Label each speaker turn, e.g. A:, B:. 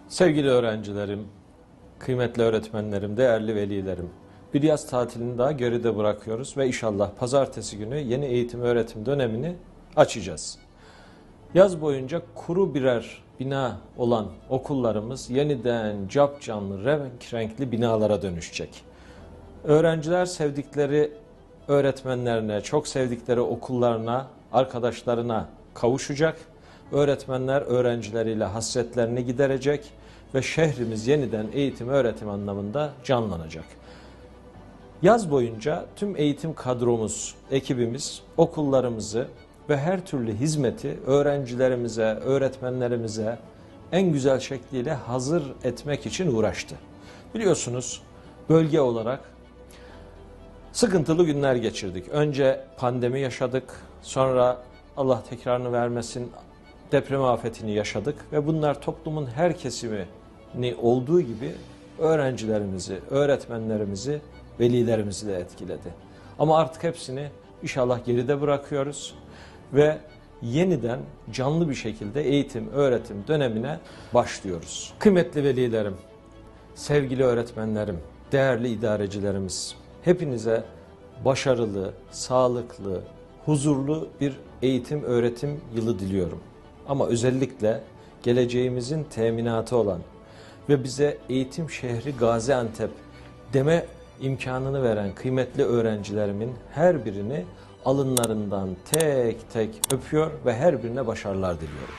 A: Sevgili öğrencilerim, kıymetli öğretmenlerim, değerli velilerim, bir yaz tatilini daha geride bırakıyoruz ve inşallah pazartesi günü yeni eğitim öğretim dönemini açacağız. Yaz boyunca kuru birer bina olan okullarımız yeniden capcanlı, renk renkli binalara dönüşecek. Öğrenciler sevdikleri öğretmenlerine, çok sevdikleri okullarına, arkadaşlarına kavuşacak. Öğretmenler öğrencileriyle hasretlerini giderecek ve şehrimiz yeniden eğitim öğretim anlamında canlanacak. Yaz boyunca tüm eğitim kadromuz, ekibimiz okullarımızı ve her türlü hizmeti öğrencilerimize, öğretmenlerimize en güzel şekliyle hazır etmek için uğraştı. Biliyorsunuz bölge olarak sıkıntılı günler geçirdik. Önce pandemi yaşadık, sonra Allah tekrarını vermesin deprem afetini yaşadık ve bunlar toplumun her kesimini olduğu gibi öğrencilerimizi, öğretmenlerimizi, velilerimizi de etkiledi. Ama artık hepsini inşallah geride bırakıyoruz ve yeniden canlı bir şekilde eğitim, öğretim dönemine başlıyoruz. Kıymetli velilerim, sevgili öğretmenlerim, değerli idarecilerimiz, hepinize başarılı, sağlıklı, huzurlu bir eğitim öğretim yılı diliyorum. Ama özellikle geleceğimizin teminatı olan ve bize eğitim şehri Gaziantep deme imkanını veren kıymetli öğrencilerimin her birini alınlarından tek tek öpüyor ve her birine başarılar diliyorum.